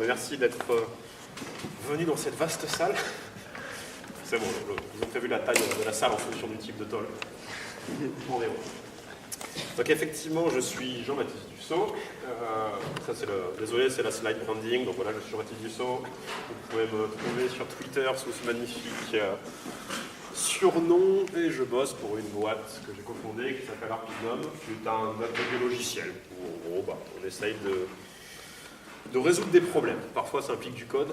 mais merci d'être venu dans cette vaste salle. C'est bon, ils ont prévu la taille de la salle en fonction du type de tôle. On est bon. Donc effectivement, je suis Jean-Baptiste Dussault. Ça c'est désolé, c'est la slide branding. Donc voilà, je suis Jean-Baptiste Dussault. Vous pouvez me trouver sur Twitter sous ce magnifique surnom. Et je bosse pour une boîte que j'ai cofondée qui s'appelle Arpinum, qui est un atelier logiciel. Où, en gros, on essaye de résoudre des problèmes. Parfois ça implique du code,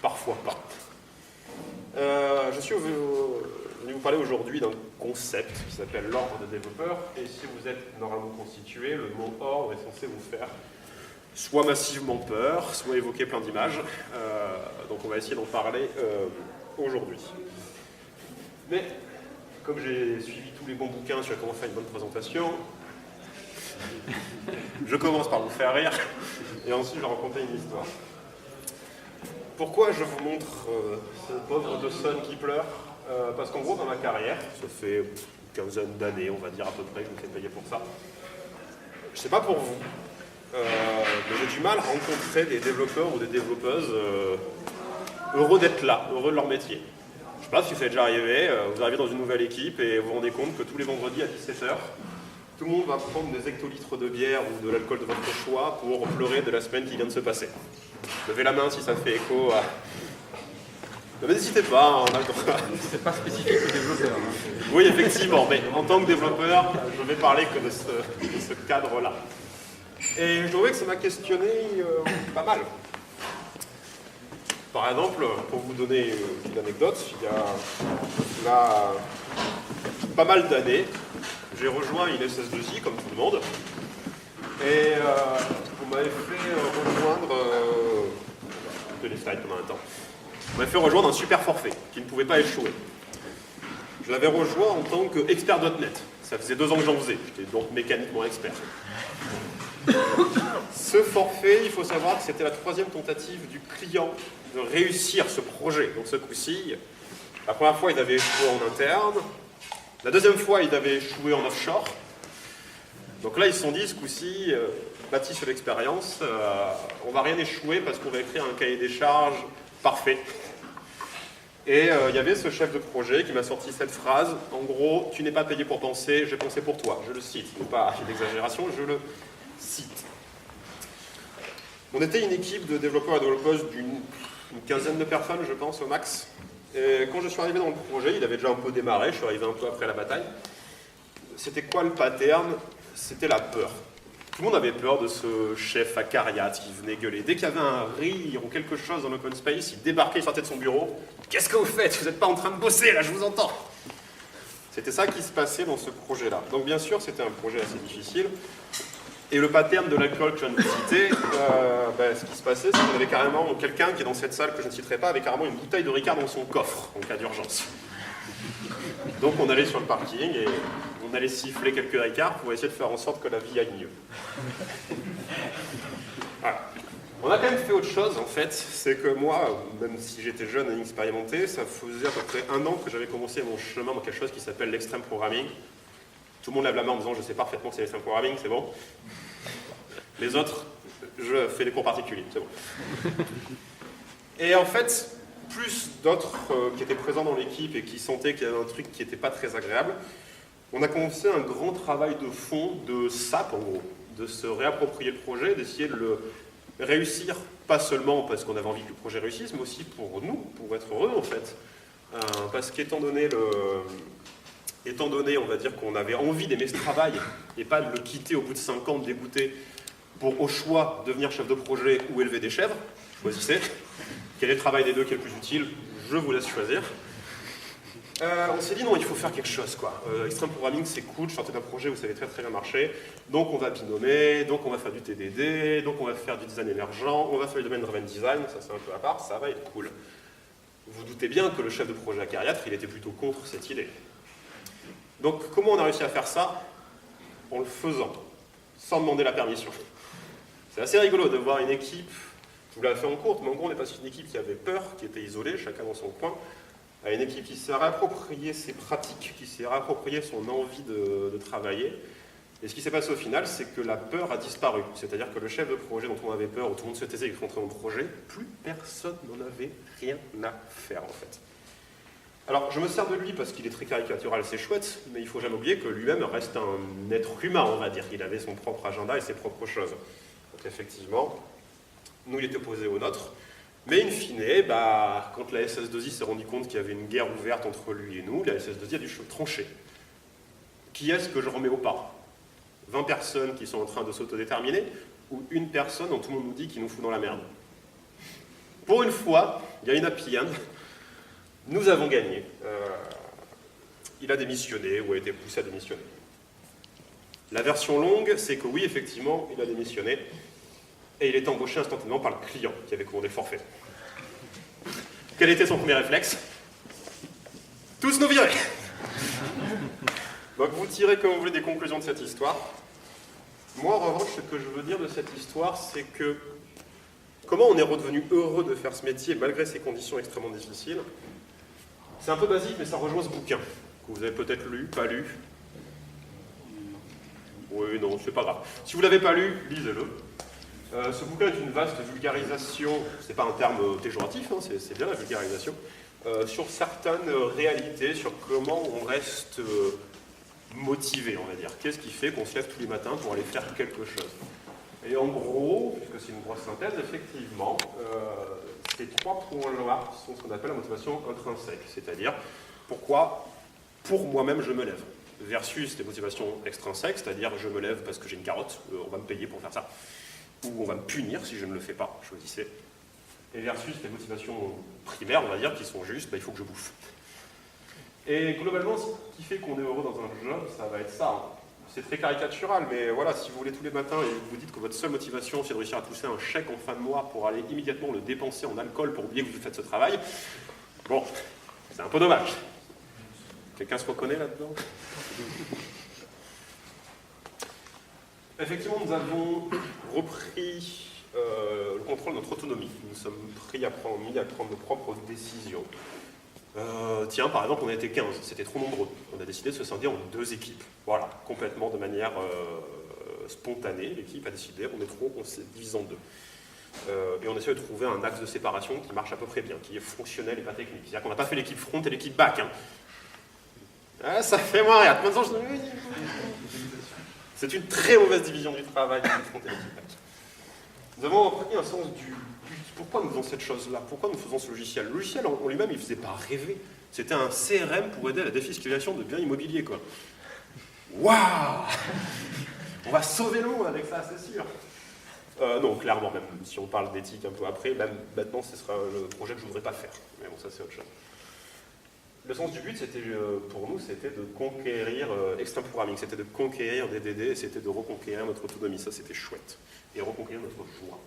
parfois pas. Je suis venu vous parler aujourd'hui d'un concept qui s'appelle l'ordre des développeurs. Et si vous êtes normalement constitué, le mot ordre est censé vous faire soit massivement peur, soit évoquer plein d'images. Donc on va essayer d'en parler aujourd'hui. Mais comme j'ai suivi tous les bons bouquins sur comment faire une bonne présentation, je commence par vous faire rire et ensuite je vais raconter une histoire. Pourquoi je vous montre ce pauvre Dawson qui pleure? Parce qu'en gros, dans ma carrière, ça fait une quinzaine d'années, on va dire à peu près, que je me fais payer pour ça. Je sais pas pour vous, mais j'ai du mal à rencontrer des développeurs ou des développeuses heureux d'être là, heureux de leur métier. Je sais pas si ça est déjà arrivé, vous arrivez dans une nouvelle équipe et vous vous rendez compte que tous les vendredis à 17h, tout le monde va prendre des hectolitres de bière ou de l'alcool de votre choix pour pleurer de la semaine qui vient de se passer. Levez la main si ça fait écho à... Mais n'hésitez pas, on a le droit. C'est pas spécifique aux développeurs. Oui, effectivement, mais en tant que développeur, je vais parler que de ce cadre-là. Et je trouvais que ça m'a questionné pas mal. Par exemple, pour vous donner une anecdote, il y a là, pas mal d'années, j'ai rejoint une SS2I comme tout le monde. Et vous m'avez fait rejoindre... les slides pendant un temps. On m'a fait rejoindre un super forfait qui ne pouvait pas échouer. Je l'avais rejoint en tant qu'expert.net. Ça faisait 2 ans que j'en faisais. J'étais donc mécaniquement expert. Ce forfait, il faut savoir que c'était la 3e tentative du client de réussir ce projet. Donc ce coup-ci, la première fois, il avait échoué en interne. La 2e fois, il avait échoué en offshore. Donc là, ils se sont dit, ce coup-ci, bâti sur l'expérience, on va rien échouer parce qu'on va écrire un cahier des charges parfait. Et il y avait ce chef de projet qui m'a sorti cette phrase, en gros, tu n'es pas payé pour penser, j'ai pensé pour toi. Je le cite, ce n'est pas une exagération, je le cite. On était une équipe de développeurs et développeuses d'une quinzaine de personnes, je pense, au max. Et quand je suis arrivé dans le projet, il avait déjà un peu démarré, je suis arrivé un peu après la bataille. C'était quoi le pattern? C'était la peur. Tout le monde avait peur de ce chef acariâtre qui venait gueuler. Dès qu'il y avait un rire ou quelque chose dans l'open space, il débarquait, il sortait de son bureau. « Qu'est-ce que vous faites? Vous n'êtes pas en train de bosser, là, je vous entends !» C'était ça qui se passait dans ce projet-là. Donc bien sûr, c'était un projet assez difficile. Et le pattern de l'alcool que je viens de citer, ce qui se passait, c'est qu'on avait carrément quelqu'un qui est dans cette salle, que je ne citerai pas, avait carrément une bouteille de Ricard dans son coffre, en cas d'urgence. Donc on allait sur le parking et on allait siffler quelques Ricards pour essayer de faire en sorte que la vie aille mieux. Voilà. On a quand même fait autre chose en fait, c'est que moi, même si j'étais jeune et inexpérimenté, ça faisait à peu près 1 an que j'avais commencé mon chemin dans quelque chose qui s'appelle l'extreme programming. Tout le monde lève la main en disant je sais parfaitement que c'est l'extreme programming, c'est bon. Les autres, je fais des cours particuliers, c'est bon. Et en fait, plus d'autres qui étaient présents dans l'équipe et qui sentaient qu'il y avait un truc qui n'était pas très agréable, on a commencé un grand travail de fond, de SAP en gros, de se réapproprier le projet, d'essayer de le réussir, pas seulement parce qu'on avait envie que le projet réussisse, mais aussi pour nous, pour être heureux en fait. Parce qu'étant donné, on va dire qu'on avait envie d'aimer ce travail et pas de le quitter au bout de 5 ans, de dégoûter, pour au choix devenir chef de projet ou élever des chèvres, choisissez. Quel est le travail des deux qui est le plus utile? Je vous laisse choisir. On s'est dit non, il faut faire quelque chose quoi. Extreme programming c'est cool, je sortais d'un projet où ça avait très très bien marché, donc on va binomer, donc on va faire du TDD, donc on va faire du design émergent, on va faire du domaine driven design, ça c'est un peu à part, ça va être cool. Vous doutez bien que le chef de projet acariâtre, il était plutôt contre cette idée. Donc comment on a réussi à faire ça? En le faisant, sans demander la permission. C'est assez rigolo de voir une équipe, je vous l'avais fait en courte, mais en gros on est passé d'une équipe qui avait peur, qui était isolée, chacun dans son coin, à une équipe qui s'est réapproprié ses pratiques, qui s'est réapproprié son envie de travailler, Et ce qui s'est passé au final, c'est que la peur a disparu. C'est-à-dire que le chef de projet dont on avait peur, où tout le monde se taisait et qu'il rentrait dans le projet, plus personne n'en avait rien à faire en fait. Alors je me sers de lui parce qu'il est très caricatural, c'est chouette, mais il ne faut jamais oublier que lui-même reste un être humain, on va dire. Il avait son propre agenda et ses propres choses. Donc effectivement, nous il était opposé au nôtre. Mais in fine, quand la SS2I s'est rendu compte qu'il y avait une guerre ouverte entre lui et nous, la SS2I a dû trancher. Qui est-ce que je remets au pas? 20 personnes qui sont en train de s'autodéterminer, ou une personne dont tout le monde nous dit qu'il nous fout dans la merde? Pour une fois, il y a une happy end. Nous avons gagné. Il a démissionné, ou a été poussé à démissionner. La version longue, c'est que oui, effectivement, il a démissionné, et il est embauché instantanément par le client qui avait commandé le forfait. Quel était son premier réflexe? Tous nous virer. Donc vous tirez comme vous voulez des conclusions de cette histoire. Moi, en revanche, ce que je veux dire de cette histoire, c'est que comment on est redevenu heureux de faire ce métier malgré ces conditions extrêmement difficiles. C'est un peu basique, mais ça rejoint ce bouquin, que vous avez peut-être lu, pas lu. Oui, non, c'est pas grave. Si vous ne l'avez pas lu, lisez-le. Ce bouquin est une vaste vulgarisation, c'est pas un terme péjoratif, hein, c'est bien la vulgarisation, sur certaines réalités, sur comment on reste motivé, on va dire. Qu'est-ce qui fait qu'on se lève tous les matins pour aller faire quelque chose? Et en gros, puisque c'est une grosse synthèse, effectivement, ces trois points-là sont ce qu'on appelle la motivation intrinsèque, c'est-à-dire pourquoi, pour moi-même, je me lève, versus les motivations extrinsèques, c'est-à-dire je me lève parce que j'ai une carotte, on va me payer pour faire ça, ou on va me punir si je ne le fais pas, choisissez, et versus les motivations primaires, on va dire, qui sont juste, il faut que je bouffe. Et globalement, ce qui fait qu'on est heureux dans un job, ça va être ça. Hein. C'est très caricatural, mais voilà, si vous voulez tous les matins et vous dites que votre seule motivation, c'est de réussir à pousser un chèque en fin de mois pour aller immédiatement le dépenser en alcool pour oublier que vous faites ce travail, bon, c'est un peu dommage. Quelqu'un se reconnaît là-dedans? Effectivement, nous avons repris le contrôle de notre autonomie. Nous nous sommes mis à prendre nos propres décisions. Tiens, par exemple, on a été 15, c'était trop nombreux. On a décidé de se scinder en 2 équipes. Voilà, complètement de manière spontanée. L'équipe a décidé, on est trop, on s'est divisé en 2. Et on essaie de trouver un axe de séparation qui marche à peu près bien, qui est fonctionnel et pas technique. C'est-à-dire qu'on n'a pas fait l'équipe front et l'équipe back. Hein. Ah, ça fait moins rire. C'est une très mauvaise division du travail, l'équipe front et l'équipe back. Nous avons pris un sens du but. Pourquoi nous faisons cette chose-là? Pourquoi nous faisons ce logiciel? Le logiciel en lui-même, il ne faisait pas rêver. C'était un CRM pour aider à la défiscalisation de biens immobiliers, quoi. Waouh! On va sauver le monde avec ça, c'est sûr. Non, clairement, même si on parle d'éthique un peu après, même maintenant, ce sera le projet que je ne voudrais pas faire. Mais bon, ça, c'est autre chose. Le sens du but, c'était, pour nous, c'était de conquérir Extreme Programming, c'était de conquérir DDD, et c'était de reconquérir notre autonomie. Ça, c'était chouette. Et reconquérir notre joie.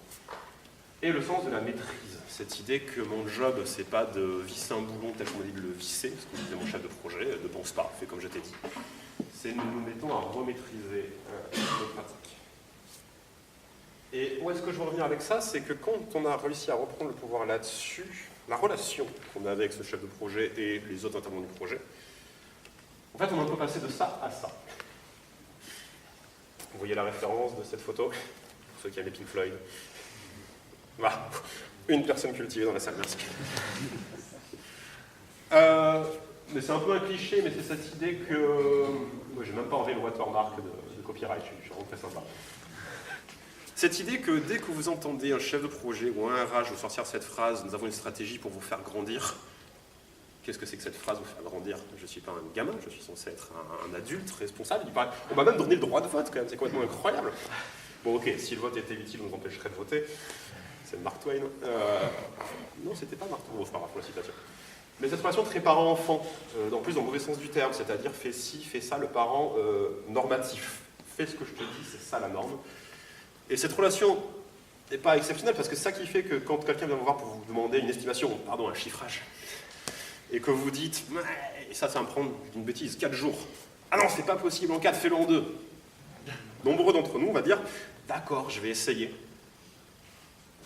Et le sens de la maîtrise, cette idée que mon job, c'est pas de visser un boulon tel qu'on m'a dit de le visser, ce que disait mon chef de projet, ne pense pas, fais comme je t'ai dit. C'est nous nous mettons à remaîtriser nos pratiques. Et où est-ce que je veux revenir avec ça? C'est que quand on a réussi à reprendre le pouvoir là-dessus, la relation qu'on avait avec ce chef de projet et les autres intervenants du projet, en fait, on est un peu passé de ça à ça. Vous voyez la référence de cette photo? Pour ceux qui aiment les Pink Floyd. Voilà, une personne cultivée dans la salle, merci. Mais c'est un peu un cliché, mais c'est cette idée que... Moi, j'ai même pas enlevé le watermark de copyright, je suis vraiment très sympa. Cette idée que dès que vous entendez un chef de projet ou un RH vous sortir cette phrase, nous avons une stratégie pour vous faire grandir. Qu'est-ce que c'est que cette phrase, vous faire grandir? Je ne suis pas un gamin, je suis censé être un adulte responsable. On m'a même donné le droit de vote quand même, c'est complètement incroyable. Bon ok, si le vote était utile, on nous empêcherait de voter. C'est Mark Twain. Non, c'était pas Mark Twain, c'est pas grave pour la citation. Mais cette relation très parent-enfant, en plus dans le mauvais sens du terme, c'est-à-dire fais ci, fais ça, le parent normatif. Fais ce que je te dis, c'est ça la norme. Et cette relation n'est pas exceptionnelle parce que c'est ça qui fait que quand quelqu'un vient vous voir pour vous demander une estimation, pardon, un chiffrage, et que vous dites, et ça va me prendre une bêtise, 4 jours. Ah non, c'est pas possible, en 4, fais-le en 2. Nombreux d'entre nous, on va dire, d'accord, je vais essayer.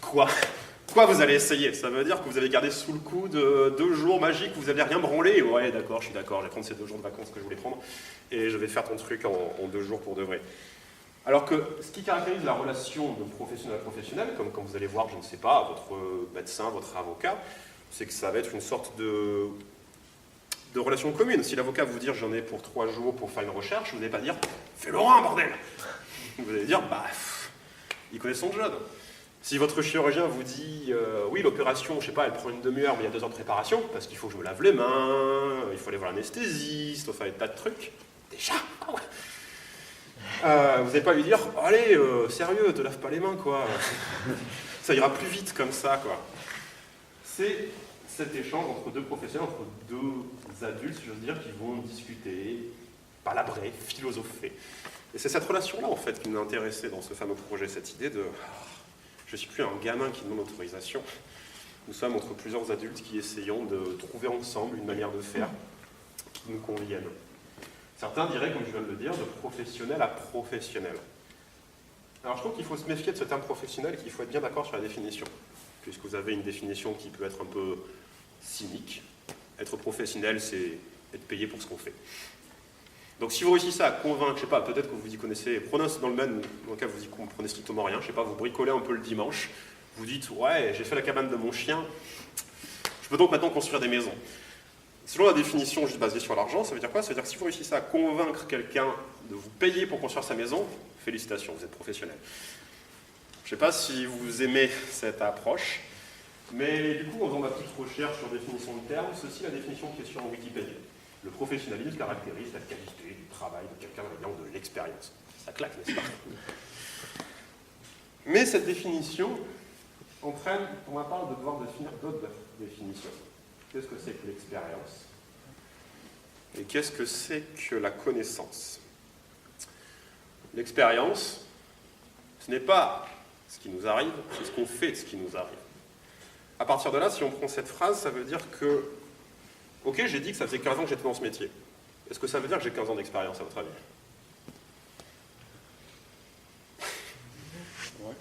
Quoi? Quoi, vous allez essayer? Ça veut dire que vous avez gardé sous le coude 2 jours magiques, vous n'allez rien branler. Ouais, d'accord, je suis d'accord, je vais prendre ces 2 jours de vacances que je voulais prendre et je vais faire ton truc en 2 jours pour de vrai. Alors que ce qui caractérise la relation de professionnel à professionnel, comme quand vous allez voir, je ne sais pas, votre médecin, votre avocat, c'est que ça va être une sorte de relation commune. Si l'avocat vous dit j'en ai pour 3 jours pour faire une recherche, vous n'allez pas dire fais-le un bordel. Vous allez dire bah il connaît son job. Si votre chirurgien vous dit oui l'opération, je sais pas, elle prend une demi-heure mais il y a 2 heures de préparation parce qu'il faut que je me lave les mains, il faut aller voir l'anesthésiste, enfin des tas de trucs. Déjà. Vous n'allez pas lui dire allez sérieux, te lave pas les mains quoi. Ça ira plus vite comme ça quoi. C'est cet échange entre 2 professionnels, entre 2 adultes, si j'ose dire, qui vont discuter, palabrer, philosopher. Et c'est cette relation-là, en fait, qui m'a intéressé dans ce fameux projet, cette idée de je ne suis plus un gamin qui demande autorisation. Nous sommes entre plusieurs adultes qui essayons de trouver ensemble une manière de faire qui nous convienne. Certains diraient, comme je viens de le dire, de professionnel à professionnel. Alors je trouve qu'il faut se méfier de ce terme professionnel et qu'il faut être bien d'accord sur la définition, puisque vous avez une définition qui peut être un peu cynique. Être professionnel, c'est être payé pour ce qu'on fait. Donc si vous réussissez à convaincre, je sais pas, peut-être que vous y connaissez, prenez un domaine dans lequel vous y comprenez strictement rien, je sais pas, vous bricolez un peu le dimanche, vous dites ouais, j'ai fait la cabane de mon chien, je peux donc maintenant construire des maisons. Selon la définition juste basée sur l'argent, ça veut dire quoi? Ça veut dire que si vous réussissez à convaincre quelqu'un de vous payer pour construire sa maison, félicitations, vous êtes professionnel. Je sais pas si vous aimez cette approche, mais du coup, en faisant ma petite recherche sur définition de termes, ceci est la définition qui est sur Wikipédia. Le professionnalisme caractérise la qualité du travail de quelqu'un ayant de l'expérience. Ça claque, n'est-ce pas? Mais cette définition entraîne, pour ma part, de devoir définir d'autres définitions. Qu'est-ce que c'est que l'expérience? Et qu'est-ce que c'est que la connaissance? L'expérience, ce n'est pas ce qui nous arrive, c'est ce qu'on fait de ce qui nous arrive. À partir de là, si on prend cette phrase, ça veut dire que ok, j'ai dit que ça faisait 15 ans que j'étais dans ce métier. Est-ce que ça veut dire que j'ai 15 ans d'expérience, à votre avis? Ouais.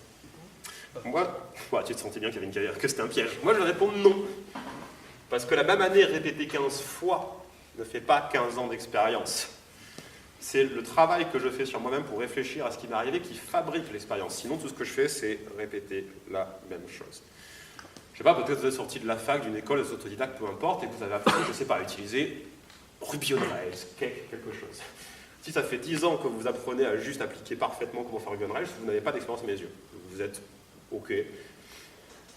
Moi, ouais, tu te sentais bien qu'il y avait une carrière, que c'était un piège. Moi, je vais répondre non. Parce que la même année répétée 15 fois ne fait pas 15 ans d'expérience. C'est le travail que je fais sur moi-même pour réfléchir à ce qui m'est arrivé qui fabrique l'expérience. Sinon, tout ce que je fais, c'est répéter la même chose. Je sais pas, peut-être vous êtes sorti de la fac, d'une école, des autodidactes, peu importe, et vous avez appris, je sais pas, à utiliser Ruby on Rails, quelque chose. Si ça fait 10 ans que vous apprenez à juste appliquer parfaitement comment faire Ruby on Rails, vous n'avez pas d'expérience à mes yeux. Vous êtes OK.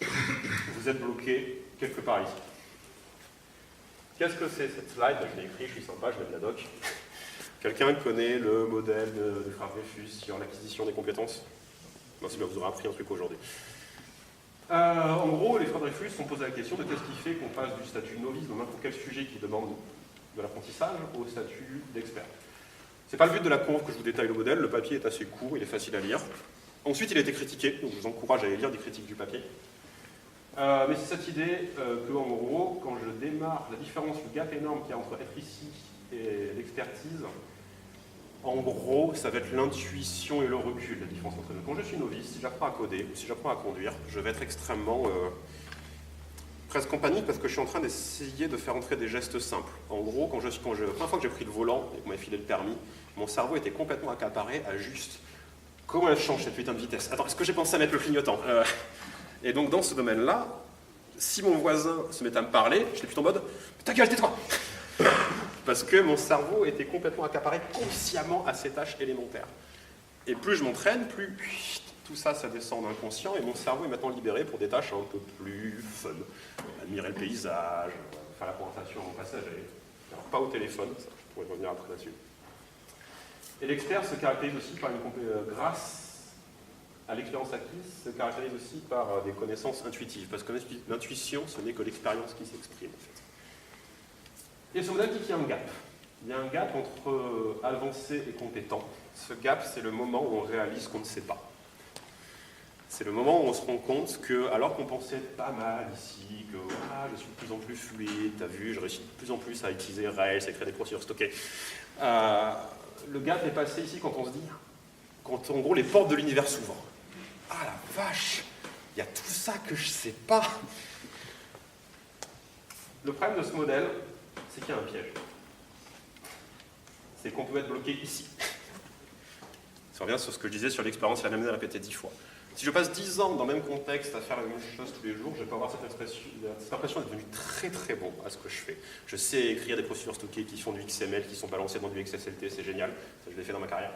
Vous êtes bloqué quelque part ici. Qu'est-ce que c'est cette slide? Je l'ai écrit, je suis sympa, je mets de la doc. Quelqu'un connaît le modèle de frère Dreyfus sur l'acquisition des compétences? Non, c'est bien, vous aurez appris un truc aujourd'hui. En gros, les frères Dreyfus sont posés la question de qu'est-ce qui fait qu'on passe du statut novice dans n'importe quel sujet qui demande de l'apprentissage au statut d'expert. C'est pas le but de la conf que je vous détaille le modèle, le papier est assez court, il est facile à lire. Ensuite, il a été critiqué, donc je vous encourage à aller lire des critiques du papier. Mais c'est cette idée que, en gros, quand je démarre, la différence, le gap énorme qu'il y a entre être ici et l'expertise, en gros, ça va être l'intuition et le recul, la différence entre nous. Quand je suis novice, si j'apprends à coder ou si j'apprends à conduire, je vais être extrêmement presque en panique parce que je suis en train d'essayer de faire entrer des gestes simples. En gros, la première fois que j'ai pris le volant et qu'on m'a filé le permis, mon cerveau était complètement accaparé à juste comment elle change cette putain de vitesse. Attends, est-ce que j'ai pensé à mettre le clignotant? Et donc dans ce domaine-là, si mon voisin se mettait à me parler, j'étais plutôt en mode « ta gueule, tais-toi !» Parce que mon cerveau était complètement accaparé consciemment à ces tâches élémentaires. Et plus je m'entraîne, plus tout ça, ça descend dans l'inconscient, et mon cerveau est maintenant libéré pour des tâches un peu plus fun. Admirer le paysage, faire la conversation au passager. Alors pas au téléphone, ça, je pourrais revenir après là-dessus. Et l'expert se caractérise aussi par grâce à l'expérience acquise, se caractérise aussi par des connaissances intuitives, parce que l'intuition, ce n'est que l'expérience qui s'exprime, en fait. Et ce modèle dit qu'il y a un gap. Il y a un gap entre avancé et compétent. Ce gap, c'est le moment où on réalise qu'on ne sait pas. C'est le moment où on se rend compte que, alors qu'on pensait être pas mal ici, que je suis de plus en plus fluide, t'as vu, je réussis de plus en plus à utiliser Rails, à créer des procédures stockées. Le gap est passé ici quand on se dit, quand en gros les portes de l'univers s'ouvrent. Ah la vache! Il y a tout ça que je ne sais pas. Le problème de ce modèle, c'est qu'il y a un piège. C'est qu'on peut être bloqué ici. Ça revient sur ce que je disais sur l'expérience et la même année répétée 10 fois. Si je passe 10 ans dans le même contexte à faire la même chose tous les jours, je vais avoir cette impression d'être devenu très très bon à ce que je fais. Je sais écrire des procédures stockées qui font du XML, qui sont balancées dans du XSLT, c'est génial, ça je l'ai fait dans ma carrière.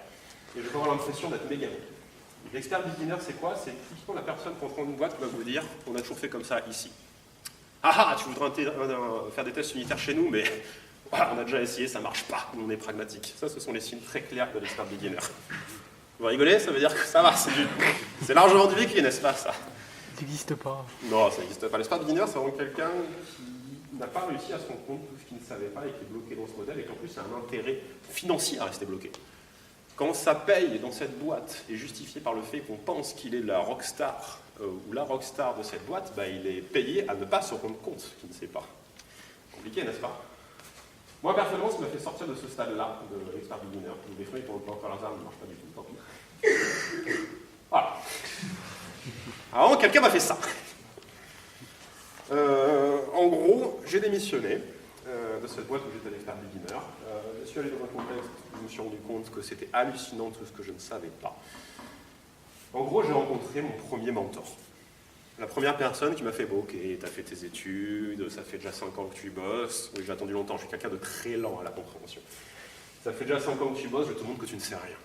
Et je vais avoir l'impression d'être méga bon. L'expert beginner, c'est quoi? C'est typiquement la personne qui prend une boîte qui va vous dire on a toujours fait comme ça ici. Ah, tu voudrais faire des tests unitaires chez nous, mais voilà, on a déjà essayé, ça marche pas, on est pragmatique. Ça, ce sont les signes très clairs de l'expert beginner. Vous rigolez, ça veut dire que ça va, c'est largement du vécu, n'est-ce pas, ça? Ça n'existe pas. Non, ça n'existe pas. L'expert beginner, c'est vraiment quelqu'un qui n'a pas réussi à se rendre compte de tout ce qu'il ne savait pas et qui est bloqué dans ce modèle et qu'en plus, il a un intérêt financier à rester bloqué. Quand sa paye dans cette boîte est justifiée par le fait qu'on pense qu'il est la rockstar ou la rockstar de cette boîte, bah, il est payé à ne pas se rendre compte qu'il ne sait pas. Compliqué, n'est-ce pas? Moi, personnellement, ça m'a fait sortir de ce stade-là, de l'expert beginner. Les fruits pour le plan par hasard ne marchent pas du tout, tant pis. Voilà. Alors, quelqu'un m'a fait ça. En gros, j'ai démissionné de cette boîte où j'étais l'expert beginner. Je suis allé dans un contexte où je me suis rendu compte que c'était hallucinant tout ce que je ne savais pas. En gros, j'ai rencontré mon premier mentor. La première personne qui m'a fait « Bon, ok, tu as fait tes études, ça fait déjà 5 ans que tu bosses. » Oui, j'ai attendu longtemps, je suis quelqu'un de très lent à la compréhension. Ça fait déjà 5 ans que tu bosses, je te montre que tu ne sais rien.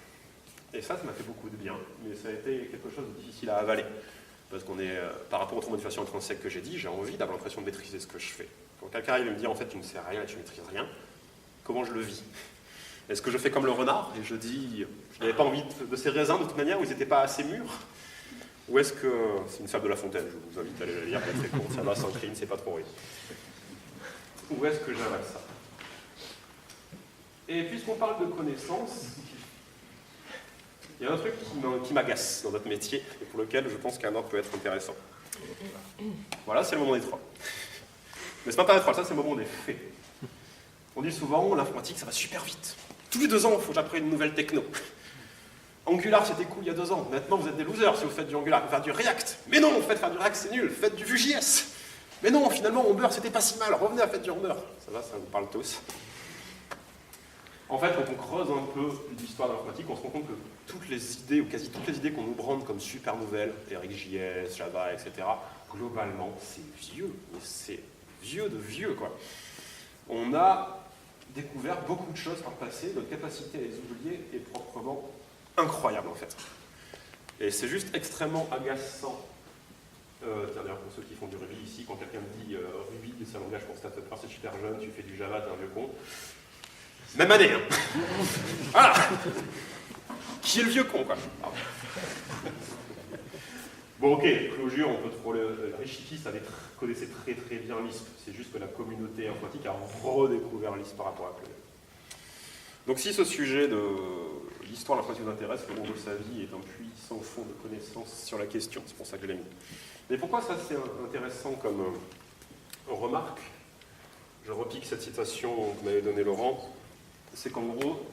Et ça m'a fait beaucoup de bien, mais ça a été quelque chose de difficile à avaler. Parce qu'on est, par rapport aux motivations intrinsèques que j'ai dit, j'ai envie d'avoir l'impression de maîtriser ce que je fais. Quand quelqu'un arrive et me dit « En fait, tu ne sais rien et tu ne maîtrises rien », comment je le vis? Est-ce que je fais comme le renard et je dis « Je n'avais pas envie de ces raisins de toute manière, ou ils n'étaient pas assez mûrs ?» Ou est-ce que c'est une fable de La Fontaine, je vous invite à aller la lire, c'est très court, ça va sans crime, c'est pas trop horrible. Où est-ce que j'avale ça? Et puisqu'on parle de connaissances, il y a un truc qui m'agace dans notre métier, et pour lequel je pense qu'un ordre peut être intéressant. Voilà, c'est le moment des trolls. Mais c'est pas des trolls, ça c'est le moment des faits. On dit souvent, l'informatique ça va super vite. Tous les 2 ans, il faut que j'apprenne une nouvelle techno. Angular, c'était cool il y a 2 ans. Maintenant, vous êtes des losers si vous faites du Angular. Faire du React. Mais non, faire du React, c'est nul. Faites du Vue.js. Mais non, finalement, Ember, c'était pas si mal. Revenez à faire du Ember. Ça va, ça vous parle tous. En fait, quand on creuse un peu l'histoire de l'informatique, on se rend compte que toutes les idées, ou quasi toutes les idées qu'on nous brande comme super nouvelles, RxJS, Java, etc., globalement, c'est vieux. Mais c'est vieux de vieux, quoi. On a découvert beaucoup de choses par le passé. Notre capacité à les oublier est proprement incroyable en fait. Et c'est juste extrêmement agaçant. D'ailleurs, pour ceux qui font du Ruby ici, quand quelqu'un me dit Ruby, c'est un langage pour start-upers, c'est super jeune, tu fais du Java, t'es un vieux con. Même année, hein. Voilà. Qui est le vieux con, quoi. Bon, ok, Clojure, on peut trop les chickies, connaissait très très bien Lisp. C'est juste que la communauté informatique a redécouvert Lisp par rapport à Clojure. Donc si ce sujet de l'histoire de l'informatique vous intéresse, le long de sa vie est un puits sans fond de connaissances sur la question, c'est pour ça que je l'ai mis. Mais pourquoi ça c'est intéressant comme remarque? Je repique cette citation que m'avait donnée Laurent, c'est qu'en gros,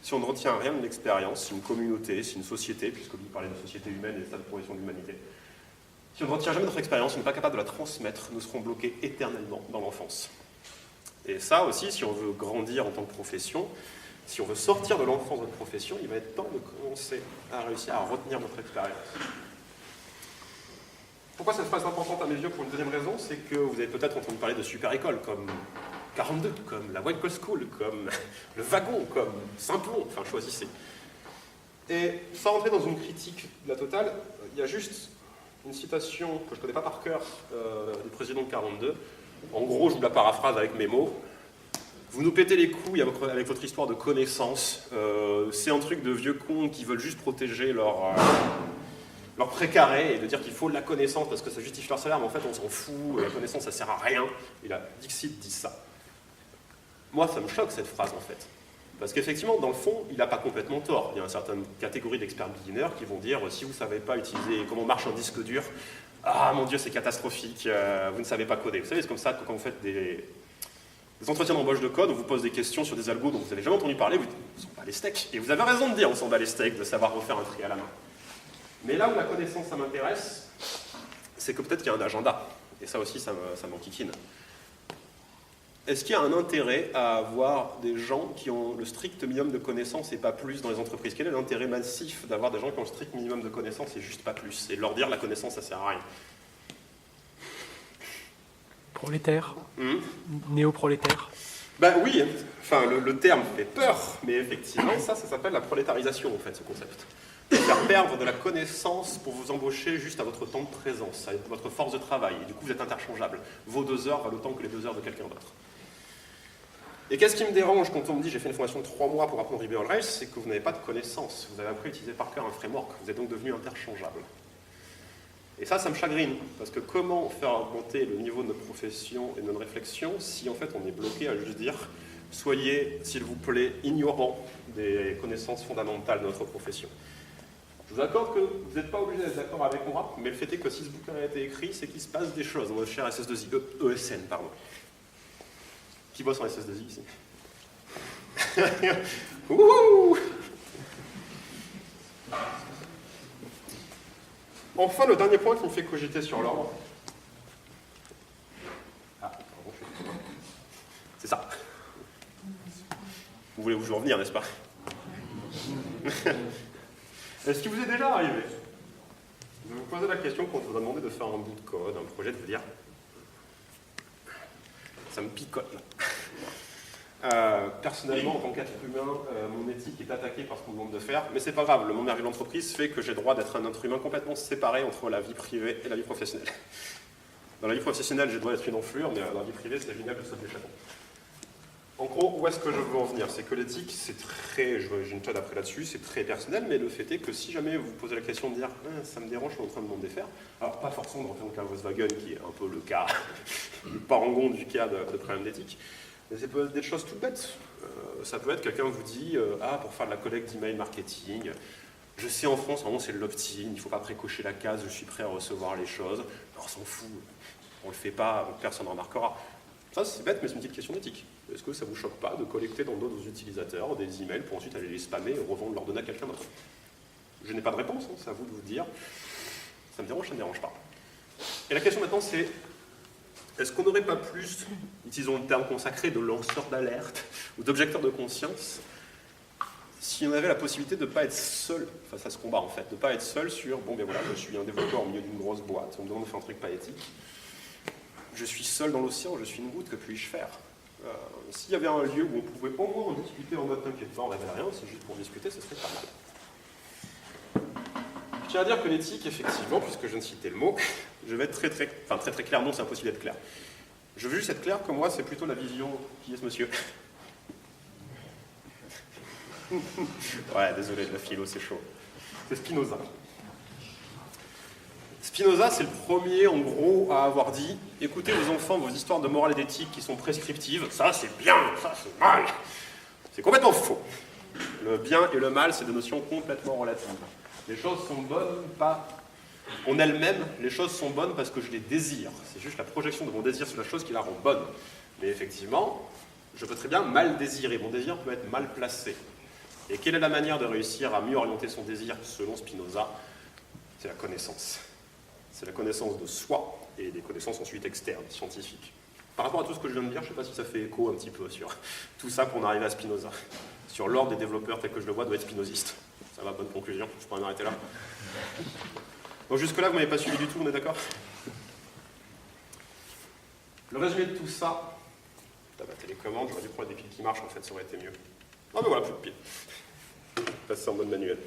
si on ne retient rien de l'expérience, si une communauté, si une société, puisque lui parlait de société humaine et de stade de progression de l'humanité, si on ne retient jamais notre expérience, on n'est pas capable de la transmettre, nous serons bloqués éternellement dans l'enfance. Et ça aussi, si on veut grandir en tant que profession, si on veut sortir de l'enfance de notre profession, il va être temps de commencer à réussir à retenir notre expérience. Pourquoi cette phrase est importante à mes yeux? Pour une deuxième raison, c'est que vous avez peut-être entendu parler de super écoles comme 42, comme la White Coal School, comme le Wagon, comme Simplon, enfin choisissez. Et sans rentrer dans une critique de la totale, il y a juste une citation que je ne connais pas par cœur du président de 42. En gros, je vous la paraphrase avec mes mots. Vous nous pétez les couilles avec votre histoire de connaissances. C'est un truc de vieux cons qui veulent juste protéger leur précaré et de dire qu'il faut de la connaissance parce que ça justifie leur salaire, mais en fait on s'en fout, la connaissance ça sert à rien. Et là, Dixit dit ça. Moi, ça me choque cette phrase en fait. Parce qu'effectivement, dans le fond, il n'a pas complètement tort. Il y a une certaine catégorie d'experts beginners qui vont dire si vous ne savez pas utiliser comment marche un disque dur, ah mon Dieu, c'est catastrophique, vous ne savez pas coder. Vous savez, c'est comme ça que quand vous faites des entretiens d'embauche de code, on vous pose des questions sur des algos dont vous n'avez jamais entendu parler, vous dites on s'en bat les steaks. Et vous avez raison de dire on s'en bat les steaks, de savoir refaire un tri à la main. Mais là où la connaissance, ça m'intéresse, c'est que peut-être qu'il y a un agenda. Et ça aussi, ça m'enquiquine. Est-ce qu'il y a un intérêt à avoir des gens qui ont le strict minimum de connaissances et pas plus dans les entreprises? Quel est l'intérêt massif d'avoir des gens qui ont le strict minimum de connaissances et juste pas plus? Et de leur dire la connaissance, ça sert à rien. Prolétaire. Néo-prolétaire. Ben oui, enfin le terme fait peur, mais effectivement, ça s'appelle la prolétarisation, en fait, ce concept. Faire perdre de la connaissance pour vous embaucher juste à votre temps de présence, à votre force de travail, et du coup vous êtes interchangeable. Vos 2 heures valent autant que les 2 heures de quelqu'un d'autre. Et qu'est-ce qui me dérange quand on me dit j'ai fait une formation de 3 mois pour apprendre Ruby on Rails, c'est que vous n'avez pas de connaissances, vous avez appris à utiliser par cœur un framework, vous êtes donc devenu interchangeable. Et ça me chagrine, parce que comment faire augmenter le niveau de notre profession et de notre réflexion si en fait on est bloqué à juste dire soyez, s'il vous plaît, ignorants des connaissances fondamentales de notre profession. Je vous accorde que vous n'êtes pas obligé d'être d'accord avec moi, mais le fait est que si ce bouquin a été écrit, c'est qu'il se passe des choses dans votre cher SS2I, ESN, pardon. Qui bosse en SS2I ici? Ouh. Enfin, le dernier point qui me fait cogiter sur l'ordre. Ah, pardon, c'est ça. Vous voulez où je veux en venir, n'est-ce pas? Est-ce qu'il vous est déjà arrivé de vous poser la question quand on vous a demandé de faire un bout de code, un projet, de vous dire ça me picote là. Personnellement, en tant qu'être humain, mon éthique est attaquée par ce qu'on me demande de faire, mais c'est pas grave, le monde merveilleux de l'entreprise fait que j'ai le droit d'être un être humain complètement séparé entre la vie privée et la vie professionnelle. Dans la vie professionnelle, j'ai le droit d'être une enflure, mais dans la vie privée, c'est génial de sauter le chaton. En gros, où est-ce que je veux en venir? C'est que l'éthique, c'est très, j'ai une tonne après là-dessus, c'est très personnel, mais le fait est que si jamais vous posez la question de dire ça me dérange, je suis en train de demander faire, alors pas forcément dans le cas Volkswagen, qui est un peu le cas, le parangon du cas de problème d'éthique, mais ça peut être des choses toutes bêtes. Ça peut être quelqu'un vous dit pour faire de la collecte d'email marketing, je sais en France, vraiment c'est le l'opt-in, il ne faut pas précocher la case, je suis prêt à recevoir les choses, on s'en fout, on ne le fait pas, personne ne remarquera. Ça, c'est bête, mais c'est une petite question d'éthique. Est-ce que ça ne vous choque pas de collecter dans d'autres utilisateurs des emails pour ensuite aller les spammer et revendre, leur donner à quelqu'un d'autre? Je n'ai pas de réponse, c'est à vous de vous dire. Ça me dérange, ça ne me dérange pas. Et la question maintenant, c'est est-ce qu'on n'aurait pas plus, utilisons le terme consacré, de lanceurs d'alerte ou d'objecteurs de conscience, si on avait la possibilité de ne pas être seul face à ce combat, en fait, de ne pas être seul sur bon, ben voilà, je suis un développeur au milieu d'une grosse boîte, on me demande de faire un truc pas éthique. Je suis seul dans l'océan, je suis une goutte, que puis-je faire? S'il y avait un lieu où on pouvait au moins en discuter en mode t'inquiète pas, on n'avait rien, c'est juste pour discuter, ce serait pas mal. Je tiens à dire que l'éthique, effectivement, puisque je ne citais le mot, je vais être très clair, non, c'est impossible d'être clair. Je veux juste être clair que moi, c'est plutôt la vision, qui est ce monsieur? Ouais, désolé, de la philo, c'est chaud. C'est Spinoza. Spinoza, c'est le premier, en gros, à avoir dit « Écoutez, les enfants, vos histoires de morale et d'éthique qui sont prescriptives, ça c'est bien, ça c'est mal !» C'est complètement faux. Le bien et le mal, c'est des notions complètement relatives. Les choses sont bonnes, pas... En elles-mêmes, les choses sont bonnes parce que je les désire. C'est juste la projection de mon désir sur la chose qui la rend bonne. Mais effectivement, je peux très bien mal désirer. Mon désir peut être mal placé. Et quelle est la manière de réussir à mieux orienter son désir selon Spinoza? C'est la connaissance. C'est la connaissance de soi et des connaissances ensuite externes, scientifiques. Par rapport à tout ce que je viens de dire, je ne sais pas si ça fait écho un petit peu sur tout ça pour en arriver à Spinoza. Sur l'ordre des développeurs tel que je le vois doit être spinoziste. Ça va, bonne conclusion, je pourrais m'arrêter là. Donc jusque-là, vous ne m'avez pas suivi du tout, on est d'accord? Le résumé de tout ça, la télécommande, j'aurais dû prendre des piles qui marchent, en fait, ça aurait été mieux. Ah ben voilà, plus de piles. Passer en mode manuel.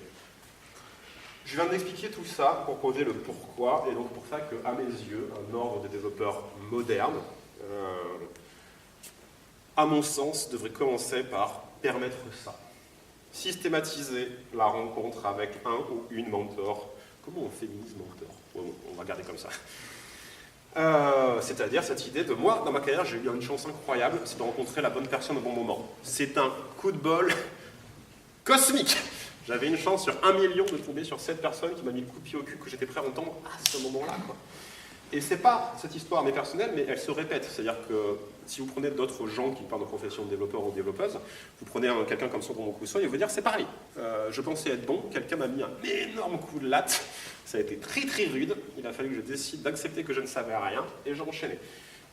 Je viens d'expliquer tout ça pour poser le pourquoi, et donc pour ça qu'à mes yeux, un ordre des développeurs modernes, à mon sens, devrait commencer par permettre ça. Systématiser la rencontre avec un ou une mentor. Comment on féminise mentor? On va garder comme ça. C'est-à-dire cette idée de moi, dans ma carrière, j'ai eu une chance incroyable, c'est de rencontrer la bonne personne au bon moment. C'est un coup de bol cosmique. J'avais une chance sur 1 million de tomber sur cette personne qui m'a mis le coup de pied au cul que j'étais prêt à entendre à ce moment-là, quoi. Et c'est pas cette histoire, mais personnelle, mais elle se répète. C'est-à-dire que si vous prenez d'autres gens qui parlent de profession de développeur ou de développeuse, vous prenez quelqu'un comme Sandro Mancuso, il va vous dire c'est pareil. Je pensais être bon, quelqu'un m'a mis un énorme coup de latte Ça a été très très rude, il a fallu que je décide d'accepter que je ne savais rien, et j'ai enchaîné.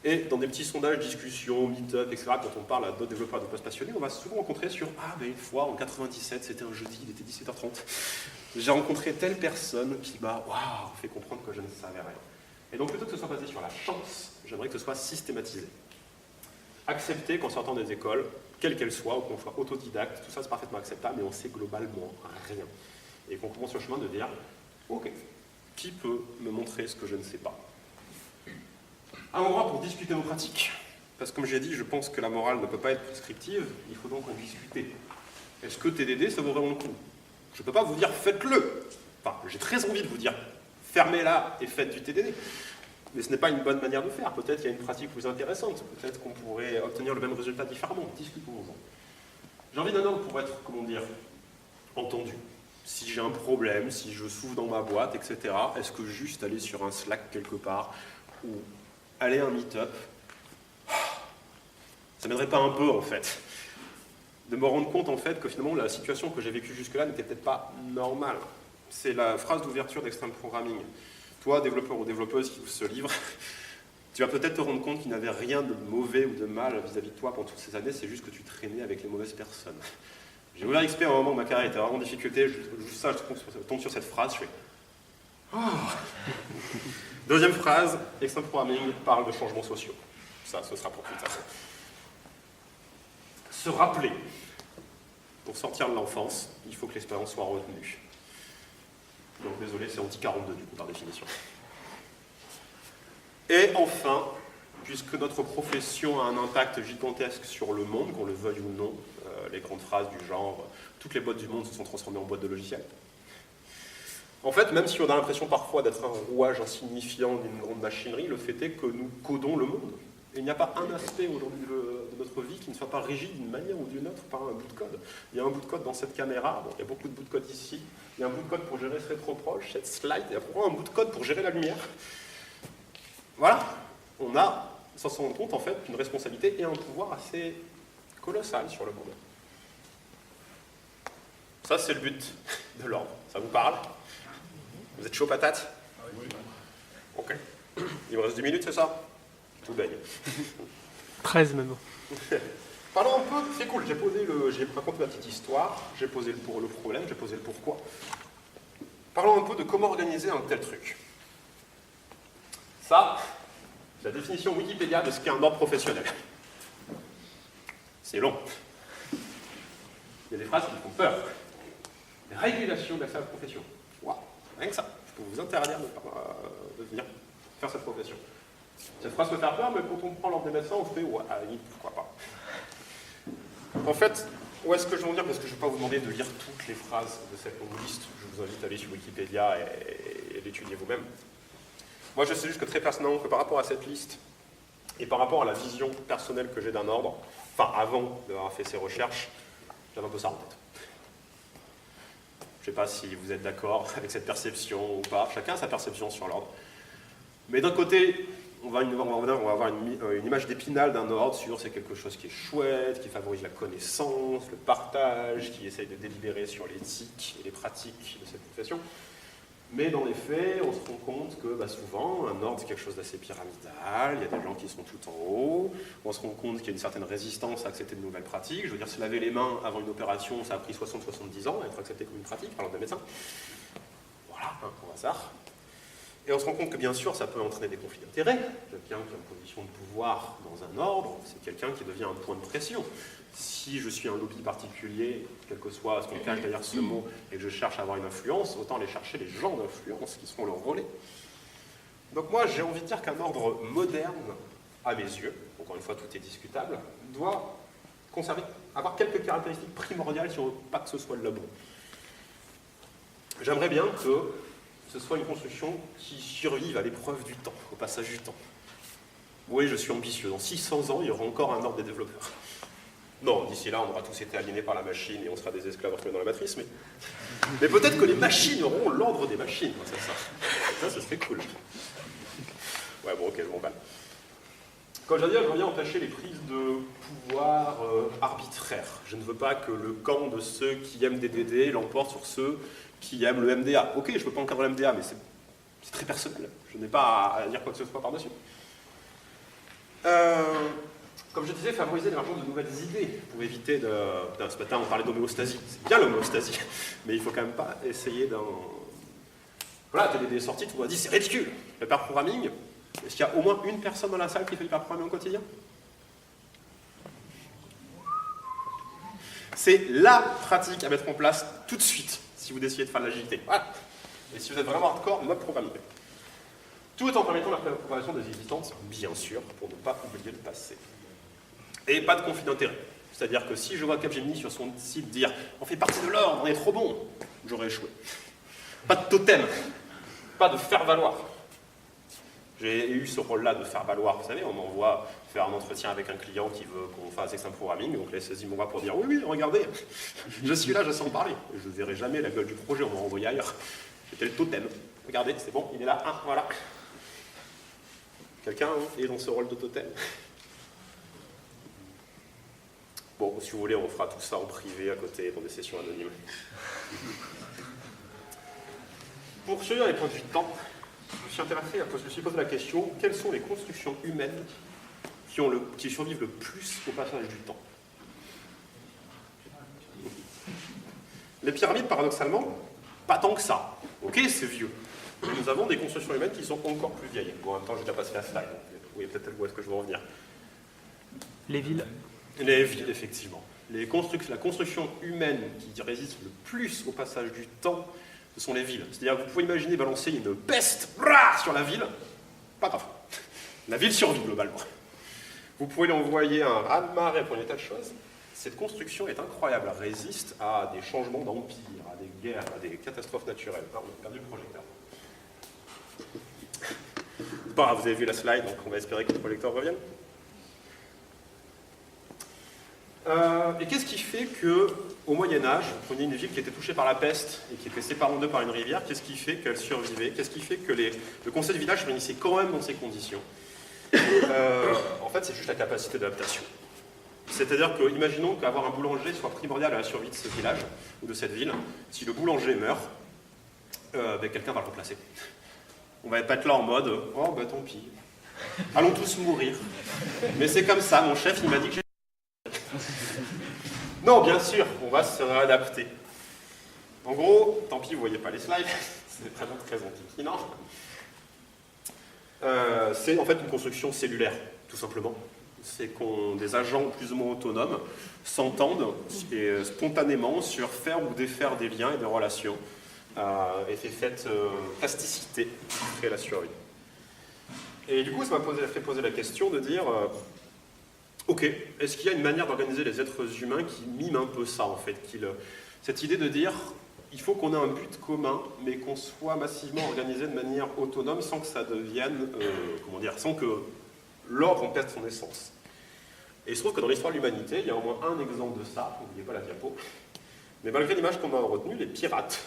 Et dans des petits sondages, discussions, meet-up, etc., quand on parle à d'autres développeurs de postes passionnés, on va souvent rencontrer sur « Ah, ben une fois, en 97, c'était un jeudi, il était 17h30. J'ai rencontré telle personne qui m'a fait comprendre que je ne savais rien. » Et donc, plutôt que ce soit basé sur la chance, j'aimerais que ce soit systématisé. Accepter qu'en sortant des écoles, quelles qu'elles soient, ou qu'on soit autodidacte, tout ça c'est parfaitement acceptable, mais on sait globalement rien. Et qu'on commence le chemin de dire « Ok, qui peut me montrer ce que je ne sais pas ?» Un endroit pour discuter nos pratiques. Parce que comme j'ai dit, je pense que la morale ne peut pas être prescriptive, il faut donc en discuter. Est-ce que TDD, ça vaut vraiment le coup? Je ne peux pas vous dire faites-le. Enfin, j'ai très envie de vous dire fermez-la et faites du TDD. Mais ce n'est pas une bonne manière de faire. Peut-être qu'il y a une pratique plus intéressante. Peut-être qu'on pourrait obtenir le même résultat différemment. Discutons-en. J'ai envie d'un ordre pour être, comment dire, entendu. Si j'ai un problème, si je souffre dans ma boîte, etc., est-ce que juste aller sur un Slack quelque part ou aller à un meet-up, ça m'aiderait pas un peu en fait, de me rendre compte en fait que finalement la situation que j'ai vécue jusque-là n'était peut-être pas normale. C'est la phrase d'ouverture d'Extreme Programming. Toi, développeur ou développeuse qui ouvre ce livre, tu vas peut-être te rendre compte qu'il n'y avait rien de mauvais ou de mal vis-à-vis de toi pendant toutes ces années, c'est juste que tu traînais avec les mauvaises personnes. J'ai ouvert XP à un moment où ma carrière était vraiment en difficulté, je tombe sur cette phrase, je fais « Oh !» Deuxième phrase, Extreme Programming parle de changements sociaux. Ça, ce sera pour plus tard. Se rappeler, pour sortir de l'enfance, il faut que l'expérience soit retenue. Donc désolé, c'est anti-42 du coup, par définition. Et enfin, puisque notre profession a un impact gigantesque sur le monde, qu'on le veuille ou non, les grandes phrases du genre « toutes les boîtes du monde se sont transformées en boîtes de logiciels », en fait, même si on a l'impression parfois d'être un rouage insignifiant d'une grande machinerie, le fait est que nous codons le monde. Et il n'y a pas un aspect aujourd'hui de notre vie qui ne soit pas régi d'une manière ou d'une autre par un bout de code. Il y a un bout de code dans cette caméra, bon, il y a beaucoup de bouts de code ici, il y a un bout de code pour gérer ce rétro-proche, cette slide, il y a probablement un bout de code pour gérer la lumière. Voilà, on a, sans s'en rendre compte, en fait, une responsabilité et un pouvoir assez colossal sur le monde. Ça, c'est le but de l'ordre. Ça vous parle ? Vous êtes chaud patate? Oui. Ok. Il me reste 10 minutes, c'est ça? Tout baigne. 13 même. Parlons un peu, c'est cool, j'ai raconté ma petite histoire, j'ai posé le problème, j'ai posé le pourquoi. Parlons un peu de comment organiser un tel truc. Ça, c'est la définition Wikipédia de ce qu'est un ordre professionnel. C'est long. Il y a des phrases qui me font peur. Régulation de l'accès à la profession. Waouh. Rien que ça, je peux vous interdire de venir faire cette profession. Cette phrase peut faire peur, mais quand on prend l'ordre des médecins, on fait ouais, à la limite, pourquoi pas. En fait, où est-ce que je vais en dire? Parce que je ne vais pas vous demander de lire toutes les phrases de cette longue liste. Je vous invite à aller sur Wikipédia et l'étudier vous-même. Moi, je sais juste que très personnellement, que par rapport à cette liste et par rapport à la vision personnelle que j'ai d'un ordre, enfin avant d'avoir fait ces recherches, j'avais un peu ça en tête. Je ne sais pas si vous êtes d'accord avec cette perception ou pas. Chacun a sa perception sur l'ordre. Mais d'un côté, on va avoir une image d'épinal d'un ordre sur c'est quelque chose qui est chouette, qui favorise la connaissance, le partage, qui essaye de délibérer sur l'éthique et les pratiques de cette profession. Mais dans les faits, on se rend compte que souvent, un ordre, c'est quelque chose d'assez pyramidal, il y a des gens qui sont tout en haut, on se rend compte qu'il y a une certaine résistance à accepter de nouvelles pratiques. Je veux dire, se laver les mains avant une opération, ça a pris 60-70 ans à être accepté comme une pratique, parlant des médecins. Voilà, un hasard. Et on se rend compte que bien sûr, ça peut entraîner des conflits d'intérêts. Quelqu'un qui est en position de pouvoir dans un ordre, c'est quelqu'un qui devient un point de pression. Si je suis un lobby particulier, quel que soit ce qu'on cache derrière ce mot, et que je cherche à avoir une influence, autant aller chercher les gens d'influence qui seront le relais. Donc moi, j'ai envie de dire qu'un ordre moderne, à mes yeux, encore une fois, tout est discutable, doit avoir quelques caractéristiques primordiales si on ne veut pas que ce soit le bon. J'aimerais bien que ce soit une construction qui survive à l'épreuve du temps, au passage du temps. Oui, je suis ambitieux. Dans 600 ans, il y aura encore un ordre des développeurs. Non, d'ici là, on aura tous été aliénés par la machine et on sera des esclaves retenus dans la matrice, mais peut-être que les machines auront l'ordre des machines. Ça, ce serait cool. Ouais, bon, ok, je m'emballe. Comme je viens de dire, entacher les prises de pouvoir arbitraires. Je ne veux pas que le camp de ceux qui aiment DDD l'emporte sur ceux qui aiment le MDA. Ok, je ne peux pas encadrer le MDA, mais c'est très personnel. Je n'ai pas à dire quoi que ce soit par-dessus. Comme je disais, favoriser l'émergence de nouvelles idées pour éviter de... Ce matin, on parlait d'homéostasie. C'est bien l'homéostasie, mais il ne faut quand même pas essayer d'un... Voilà, des sorties, tout le monde a dit, c'est ridicule. Le pair programming, est-ce qu'il y a au moins une personne dans la salle qui fait du pair programming au quotidien? C'est la pratique à mettre en place tout de suite, si vous décidez de faire de l'agilité. Voilà. Et si vous êtes vraiment hardcore, mode programming. Tout en permettant la programmation des existantes, bien sûr, pour ne pas oublier le passé. Et pas de conflit d'intérêt. C'est-à-dire que si je vois Capgemini sur son site dire « on fait partie de l'ordre, on est trop bon », j'aurais échoué. Pas de totem, pas de faire-valoir. J'ai eu ce rôle-là de faire valoir, vous savez, on m'envoie faire un entretien avec un client qui veut qu'on fasse extreme programming, donc là, saisit mon bras pour dire oui, oui, regardez, je suis là, je sais en parler. Je ne verrai jamais la gueule du projet, on m'a envoyé ailleurs. C'était le totem. Regardez, c'est bon, il est là, voilà. Quelqu'un est dans ce rôle de totem? Bon, si vous voulez, on fera tout ça en privé à côté, dans des sessions anonymes. Pour survivre les points de vue de temps, je me suis intéressé, je me suis posé la question, quelles sont les constructions humaines qui survivent le plus au passage du temps? Les pyramides, paradoxalement, pas tant que ça. Ok, c'est vieux. Mais nous avons des constructions humaines qui sont encore plus vieilles. Bon, en même temps, j'ai déjà passé la slide, donc vous voyez peut-être où est-ce que je veux en venir. Les villes. Les villes, effectivement. La construction humaine qui résiste le plus au passage du temps, ce sont les villes. C'est-à-dire que vous pouvez imaginer balancer une peste sur la ville, pas grave. La ville survit globalement. Vous pouvez lui envoyer un raz-de-marée pour des tas de choses. Cette construction est incroyable, elle résiste à des changements d'empire, à des guerres, à des catastrophes naturelles. Ah, on a perdu le projecteur. C'est pas grave, vous avez vu la slide, donc on va espérer que le projecteur revienne. Et qu'est-ce qui fait qu'au Moyen-Âge, vous preniez une ville qui était touchée par la peste et qui était séparée en deux par une rivière, qu'est-ce qui fait qu'elle survivait? Qu'est-ce qui fait que le conseil de village se réunissait quand même dans ces conditions? En fait, c'est juste la capacité d'adaptation. C'est-à-dire que, imaginons qu'avoir un boulanger soit primordial à la survie de ce village ou de cette ville. Si le boulanger meurt, quelqu'un va le remplacer. On va pas être là en mode « oh, bah tant pis, allons tous mourir ». Mais c'est comme ça, mon chef, il m'a dit que j'ai... Non, bien sûr, on va se réadapter. En gros, tant pis, vous voyez pas les slides, c'est vraiment très antiquinant. C'est en fait une construction cellulaire, tout simplement. C'est qu'on des agents plus ou moins autonomes s'entendent spontanément sur faire ou défaire des liens et des relations. Et c'est cette plasticité qui crée la survie. Et du coup, ça m'a fait poser la question de dire ok, est-ce qu'il y a une manière d'organiser les êtres humains qui mime un peu ça, en fait, cette idée de dire il faut qu'on ait un but commun, mais qu'on soit massivement organisé de manière autonome sans que ça devienne, sans que l'ordre en perde son essence. Et il se trouve que dans l'histoire de l'humanité, il y a au moins un exemple de ça, n'oubliez pas la diapo, mais malgré l'image qu'on a retenue, les pirates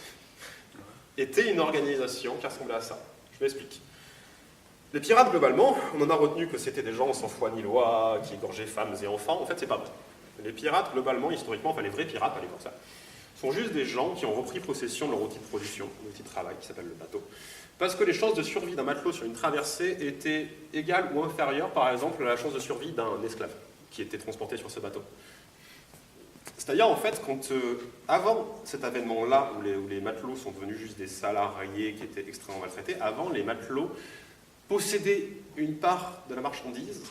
étaient une organisation qui ressemblait à ça. Je m'explique. Les pirates, globalement, on en a retenu que c'était des gens sans foi ni loi, qui égorgeaient femmes et enfants. En fait, c'est pas vrai. Les pirates, globalement, historiquement, enfin les vrais pirates, allez pour ça, sont juste des gens qui ont repris possession de leur outil de production, l'outil de travail qui s'appelle le bateau. Parce que les chances de survie d'un matelot sur une traversée étaient égales ou inférieures, par exemple, à la chance de survie d'un esclave qui était transporté sur ce bateau. C'est-à-dire, en fait, avant cet avènement-là, où les matelots sont devenus juste des salariés qui étaient extrêmement maltraités, avant, les matelots possédaient une part de la marchandise,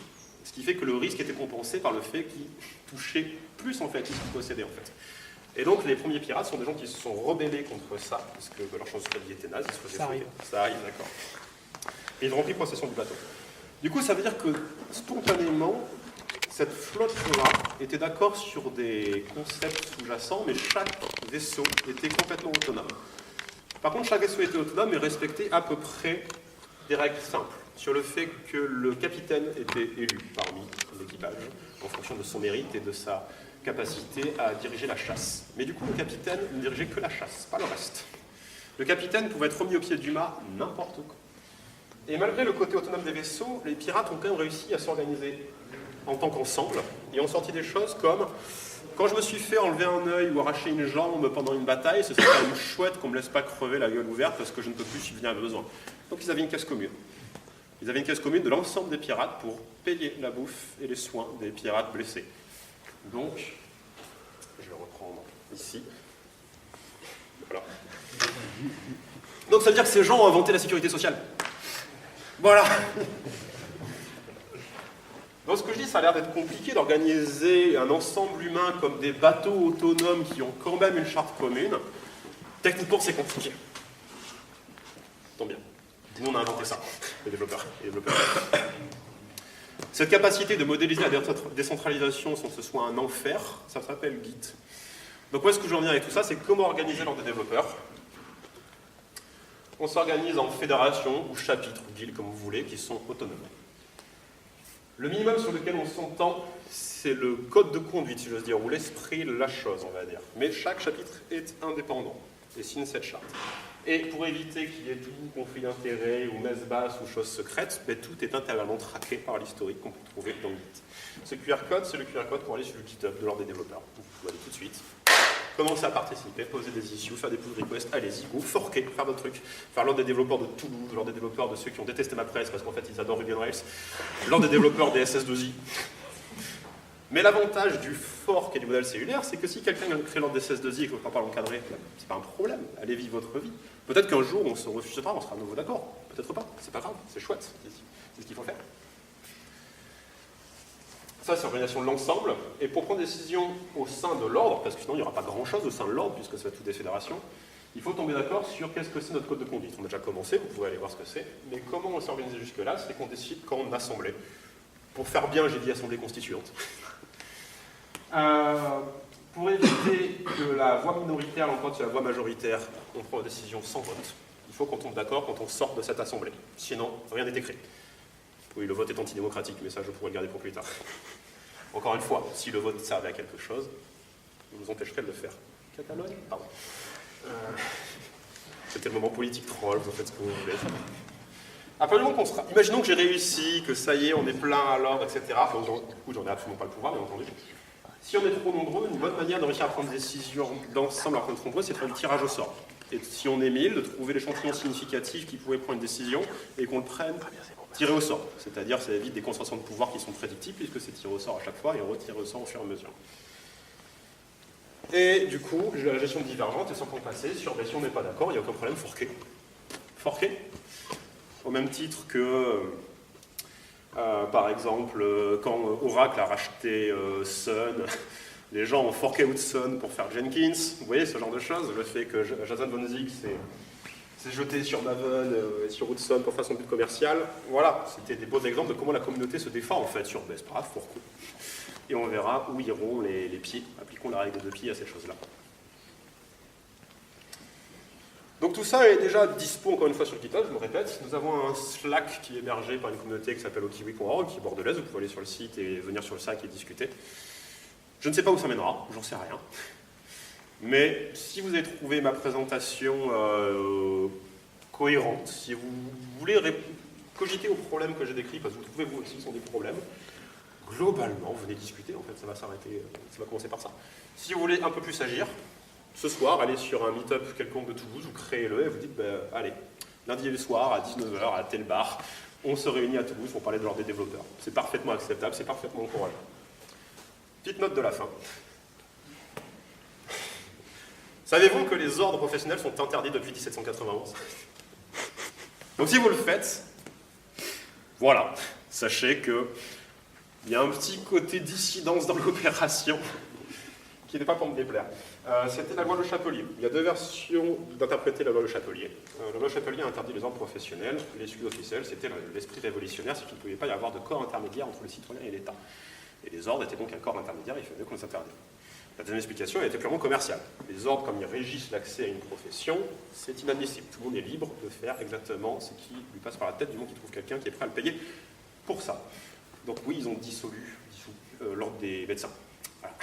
ce qui fait que le risque était compensé par le fait qu'ils touchaient plus, en fait, qu'ils possédaient, en fait. Et donc, les premiers pirates sont des gens qui se sont rebellés contre ça, parce que leur chance de survie était naze, ils se faisaient fouetter. Ça arrive, d'accord. Et ils ont repris possession du bateau. Du coup, ça veut dire que, spontanément, cette flotte-là était d'accord sur des concepts sous-jacents, mais chaque vaisseau était complètement autonome. Par contre, chaque vaisseau était autonome et respectait à peu près des règles simples, sur le fait que le capitaine était élu parmi l'équipage, en fonction de son mérite et de sa capacité à diriger la chasse. Mais du coup, le capitaine ne dirigeait que la chasse, pas le reste. Le capitaine pouvait être remis au pied du mât n'importe quand. Et malgré le côté autonome des vaisseaux, les pirates ont quand même réussi à s'organiser en tant qu'ensemble, et ont sorti des choses comme Quand je me suis fait enlever un œil ou arracher une jambe pendant une bataille, ce serait quand même chouette qu'on me laisse pas crever la gueule ouverte parce que je ne peux plus subvenir à mes besoins. Donc ils avaient une caisse commune. Ils avaient une caisse commune de l'ensemble des pirates pour payer la bouffe et les soins des pirates blessés. Donc, je vais reprendre ici. Voilà. Donc ça veut dire que ces gens ont inventé la sécurité sociale. Voilà. Donc ce que je dis, ça a l'air d'être compliqué d'organiser un ensemble humain comme des bateaux autonomes qui ont quand même une charte commune. Techniquement, c'est compliqué. Tant bien. Nous, on a inventé ça, les développeurs. Cette capacité de modéliser la décentralisation sans que ce soit un enfer, ça s'appelle Git. Donc où est-ce que je reviens avec tout ça? C'est comment organiser l'ordre des développeurs. On s'organise en fédérations ou chapitres, ou guildes, comme vous voulez, qui sont autonomes. Le minimum sur lequel on s'entend, c'est le code de conduite, si j'ose dire, ou l'esprit de la chose, on va dire. Mais chaque chapitre est indépendant et signe cette charte. Et pour éviter qu'il y ait tout conflit d'intérêts ou messe basse ou choses secrètes, ben, tout est intégralement traqué par l'historique qu'on peut trouver dans Git. Ce QR code, c'est le QR code pour aller sur le GitHub de l'ordre des développeurs. Vous pouvez aller tout de suite. Commencez à participer, poser des issues, faire des pull requests, allez-y, ou forquer, faire d'autres trucs. Faire l'ordre des développeurs de Toulouse, l'ordre des développeurs de ceux qui ont détesté ma presse parce qu'en fait ils adorent Ruby on Rails, l'ordre des développeurs des SS2I. Mais l'avantage du fork et du modèle cellulaire, c'est que si quelqu'un vient de créer l'ordre des SS2I et que vous ne pouvez pas l'encadrer, c'est pas un problème, allez vivre votre vie. Peut-être qu'un jour on se refusera, on sera à nouveau d'accord, peut-être pas, c'est pas grave, c'est chouette, c'est ce qu'il faut faire. Ça, c'est l'organisation de l'ensemble. Et pour prendre des décisions au sein de l'ordre, parce que sinon il n'y aura pas grand-chose au sein de l'ordre, puisque ça va être toutes des fédérations, il faut tomber d'accord sur qu'est-ce que c'est notre code de conduite. On a déjà commencé, vous pouvez aller voir ce que c'est. Mais comment on s'est organisé jusque-là, c'est qu'on décide quand on assemblée. Pour faire bien, j'ai dit assemblée constituante. Pour éviter que la voix minoritaire l'emporte sur la voix majoritaire, on prend une décision sans vote. Il faut qu'on tombe d'accord quand on sort de cette assemblée. Sinon, rien n'est écrit. Oui, le vote est antidémocratique, mais ça, je pourrais le garder pour plus tard. Encore une fois, si le vote servait à quelque chose, vous empêcherait de le faire. Catalogne? Pardon. C'était le moment politique troll, vous en faites ce que vous voulez. Imaginons que j'ai réussi, que ça y est, on est plein à l'ordre, etc. Enfin, du coup, j'en ai absolument pas le pouvoir, bien entendu. Si on est trop nombreux, une bonne manière de réussir à prendre des décisions d'ensemble à prendre trop nombreux, c'est de faire du tirage au sort. Et si on est 1000, de trouver l'échantillon significatif qui pourrait prendre une décision et qu'on le prenne tiré au sort. C'est-à-dire, ça évite des concentrations de pouvoir qui sont prédictibles, puisque c'est tiré au sort à chaque fois et retiré au sort au fur et à mesure. Et du coup, la gestion divergente est sans passer sur, si on n'est pas d'accord, il n'y a aucun problème, forquer. Forquer, au même titre que, par exemple, quand Oracle a racheté Sun, les gens ont forqué out Sun pour faire Jenkins, vous voyez ce genre de choses, le fait que Jason Von Zig s'est jeté sur Maven et sur Hudson pour faire son but commercial. Voilà, c'était des beaux exemples de comment la communauté se défend en fait sur c'est pas grave, forquons. Et on verra où iront les pieds. Appliquons la règle des 2 pieds à ces choses-là. Donc tout ça est déjà dispo encore une fois sur GitHub, je me répète. Nous avons un Slack qui est hébergé par une communauté qui s'appelle okiwi.org, qui est bordelaise, vous pouvez aller sur le site et venir sur le Slack et discuter. Je ne sais pas où ça mènera, j'en sais rien. Mais si vous avez trouvé ma présentation cohérente, si vous voulez cogiter aux problèmes que j'ai décrits, parce que vous trouvez vous aussi qu'ils sont des problèmes, globalement, venez discuter, en fait, ça va s'arrêter, ça va commencer par ça. Si vous voulez un peu plus agir, ce soir, allez sur un meet-up quelconque de Toulouse, vous créez-le et vous dites, allez, lundi et le soir, à 19h, à tel bar, on se réunit à Toulouse pour parler de l'ordre des développeurs. C'est parfaitement acceptable, c'est parfaitement encourageant. Petite note de la fin. Savez-vous que les ordres professionnels sont interdits depuis 1791? Donc si vous le faites, voilà, sachez qu'il y a un petit côté dissidence dans l'opération qui n'est pas pour me déplaire. C'était la loi Le Chapelier. Il y a 2 versions d'interpréter la loi Le Chapelier. La loi Le Chapelier interdit les ordres professionnels. L'excuse officielle, c'était l'esprit révolutionnaire, c'est qu'il ne pouvait pas y avoir de corps intermédiaire entre le citoyen et l'État. Et les ordres étaient donc un corps intermédiaire, il fallait qu'on les interdise. La deuxième explication, elle était clairement commerciale. Les ordres, comme ils régissent l'accès à une profession, c'est inadmissible. Tout le monde est libre de faire exactement ce qui lui passe par la tête du moment qu'il trouve quelqu'un qui est prêt à le payer pour ça. Donc oui, ils ont dissous l'ordre des médecins. Voilà.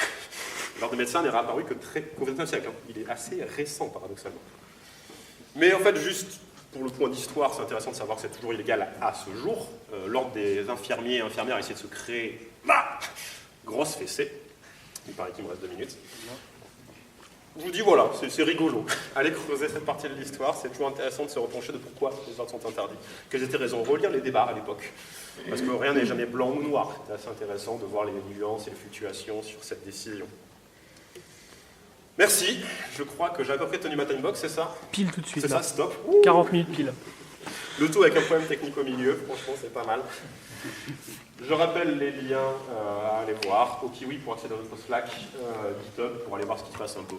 L'ordre des médecins n'est réapparu qu'au XXe siècle. Hein. Il est assez récent, paradoxalement. Mais en fait, juste pour le point d'histoire, c'est intéressant de savoir que c'est toujours illégal à ce jour. L'ordre des infirmiers et infirmières a essayé de se créer, grosse fessée. Il paraît qu'il me reste 2 minutes. Je vous dis voilà, c'est rigolo. Allez creuser cette partie de l'histoire, c'est toujours intéressant de se repencher de pourquoi les ordres sont interdits. Quelles étaient les raisons? Relire les débats à l'époque. Parce que rien n'est jamais blanc ou noir. C'est assez intéressant de voir les nuances et les fluctuations sur cette décision. Merci. Je crois que j'ai à peu près tenu ma timebox, c'est ça? Pile tout de suite. C'est là. ça, stop. 40 minutes pile. Le tout avec un problème technique au milieu, franchement c'est pas mal. Je rappelle les liens à aller voir. Au Kiwi pour accéder à notre Slack, GitHub pour aller voir ce qui se passe un peu.